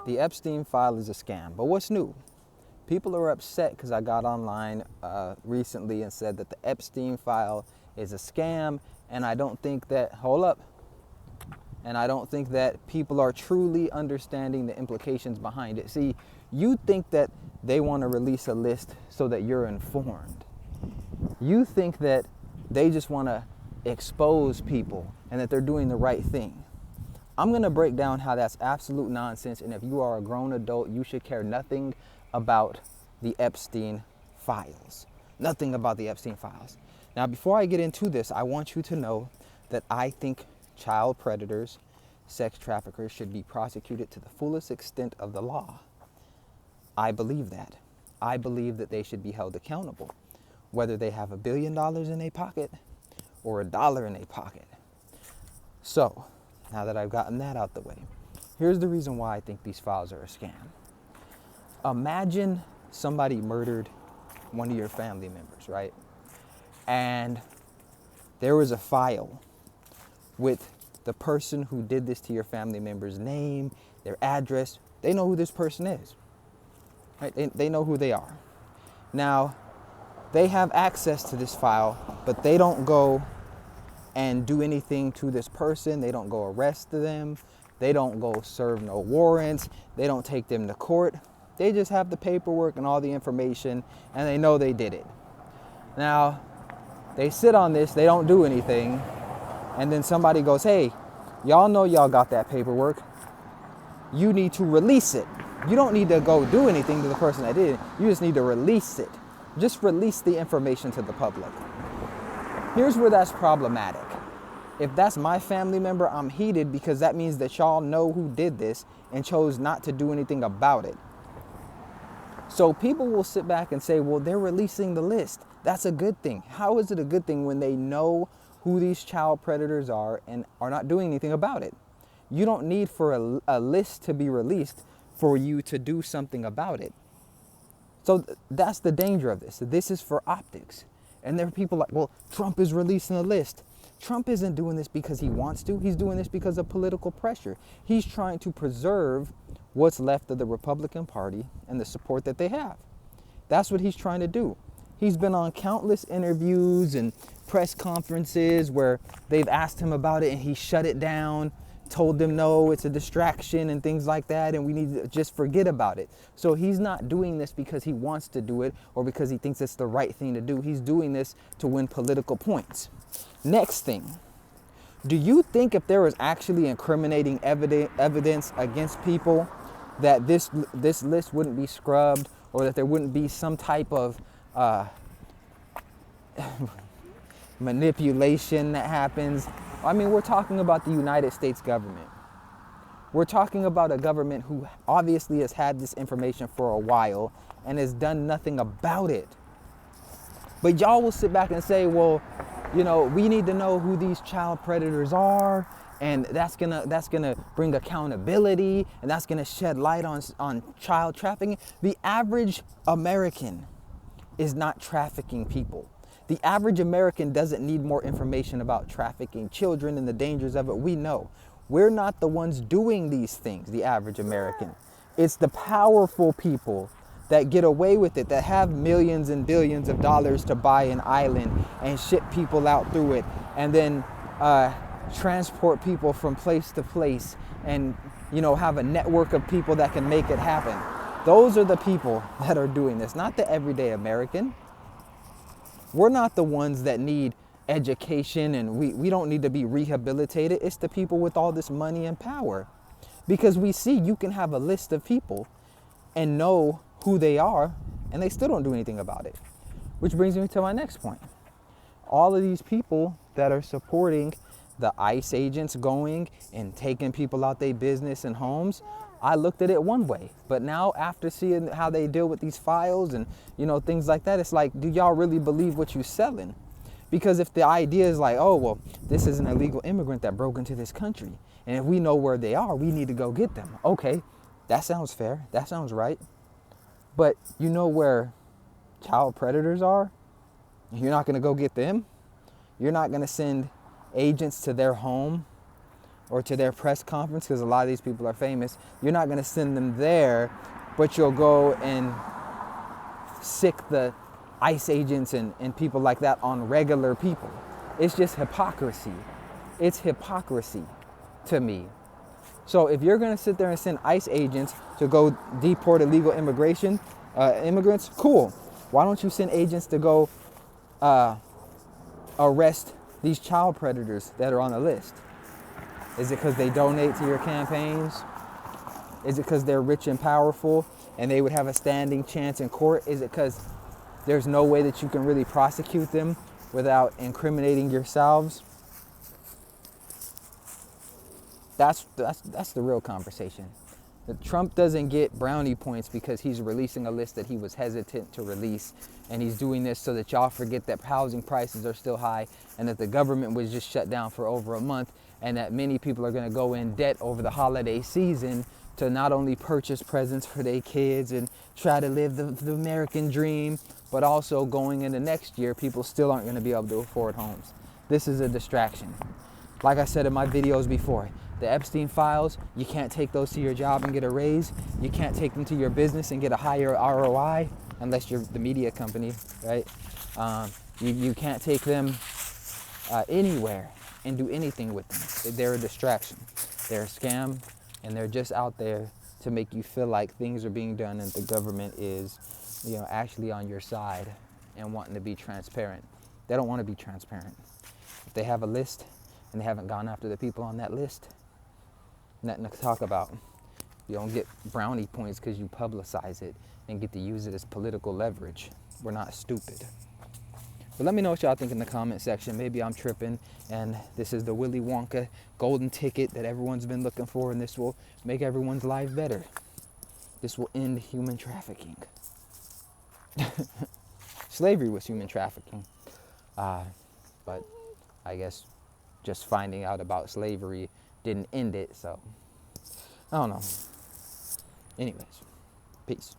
The Epstein file is a scam. But what's new? People are upset because I got online recently and said that the Epstein file is a scam, and I don't think that, hold up, and I don't think that people are truly understanding the implications behind it. See, you think that they want to release a list so that you're informed. You think that they just want to expose people and that they're doing the right thing. I'm going to break down how that's absolute nonsense, and if you are a grown adult, you should care nothing about the Epstein files. Nothing about the Epstein files. Now, before I get into this, I want you to know that I think child predators, sex traffickers should be prosecuted to the fullest extent of the law. I believe that. I believe that they should be held accountable, whether they have $1 billion in their pocket or $1 in their pocket. So, now that I've gotten that out the way, here's the reason why I think these files are a scam. Imagine somebody murdered one of your family members, right? And there was a file with the person who did this to your family member's name, their address. They know who this person is, right? They know who they are. Now, they have access to this file, but they don't go and do anything to this person. They don't go arrest them. They don't go serve no warrants. They don't take them to court. They just have the paperwork and all the information, and they know they did it. Now, they sit on this, they don't do anything, and then somebody goes, hey, y'all know y'all got that paperwork. You need to release it. You don't need to go do anything to the person that did it. You just need to release it. Just release the information to the public. Here's where that's problematic. If that's my family member, I'm heated because that means that y'all know who did this and chose not to do anything about it. So people will sit back and say, well, they're releasing the list. That's a good thing. How is it a good thing when they know who these child predators are and are not doing anything about it? You don't need for a list to be released for you to do something about it. So that's the danger of this. This is for optics. And there are people like, well, Trump is releasing a list. Trump isn't doing this because he wants to. He's doing this because of political pressure. He's trying to preserve what's left of the Republican Party and the support that they have. That's what he's trying to do. He's been on countless interviews and press conferences where they've asked him about it and he shut it down, told them no, it's a distraction and things like that, and we need to just forget about it. So he's not doing this because he wants to do it or because he thinks it's the right thing to do. He's doing this to win political points. Next thing, do you think if there was actually incriminating evidence against people that this list wouldn't be scrubbed or that there wouldn't be some type of manipulation that happens? I mean, we're talking about the United States government. We're talking about a government who obviously has had this information for a while and has done nothing about it. But y'all will sit back and say, well, you know, we need to know who these child predators are, and that's gonna bring accountability, and that's gonna shed light on child trafficking. The average American is not trafficking people. The average American doesn't need more information about trafficking children and the dangers of it. We know. We're not the ones doing these things, the average American. It's the powerful people that get away with it, that have millions and billions of dollars to buy an island and ship people out through it, and then transport people from place to place, and, you know, have a network of people that can make it happen. Those are the people that are doing this, not the everyday American. We're not the ones that need education, and we don't need to be rehabilitated. It's the people with all this money and power. Because we see you can have a list of people and know who they are, and they still don't do anything about it. Which brings me to my next point. All of these people that are supporting the ICE agents going and taking people out their business and homes, I looked at it one way, but now after seeing how they deal with these files and, you know, things like that, it's like, do y'all really believe what you're selling? Because if the idea is like, oh, well, this is an illegal immigrant that broke into this country, and if we know where they are, we need to go get them. Okay, that sounds fair. That sounds right. But you know where child predators are? You're not going to go get them. You're not going to send agents to their home or to their press conference, because a lot of these people are famous, you're not going to send them there, but you'll go and sick the ICE agents and people like that on regular people. It's just hypocrisy. It's hypocrisy to me. So if you're going to sit there and send ICE agents to go deport illegal immigrants, cool. Why don't you send agents to go arrest these child predators that are on the list? Is it because they donate to your campaigns? Is it because they're rich and powerful and they would have a standing chance in court? Is it because there's no way that you can really prosecute them without incriminating yourselves? That's the real conversation. Trump doesn't get brownie points because he's releasing a list that he was hesitant to release, and he's doing this so that y'all forget that housing prices are still high and that the government was just shut down for over a month, and that many people are going to go in debt over the holiday season to not only purchase presents for their kids and try to live the American dream, but also going into next year, people still aren't going to be able to afford homes. This is a distraction. Like I said in my videos before, the Epstein files, you can't take those to your job and get a raise. You can't take them to your business and get a higher ROI unless you're the media company, right? You can't take them anywhere and do anything with them. They're a distraction. They're a scam, and they're just out there to make you feel like things are being done and the government is, actually on your side and wanting to be transparent. They don't want to be transparent. If they have a list and they haven't gone after the people on that list, nothing to talk about. You don't get brownie points because you publicize it and get to use it as political leverage. We're not stupid. But let me know what y'all think in the comment section. Maybe I'm tripping and this is the Willy Wonka golden ticket that everyone's been looking for, and this will make everyone's life better. This will end human trafficking. Slavery was human trafficking. But I guess just finding out about slavery didn't end it, so I don't know. Anyways, peace.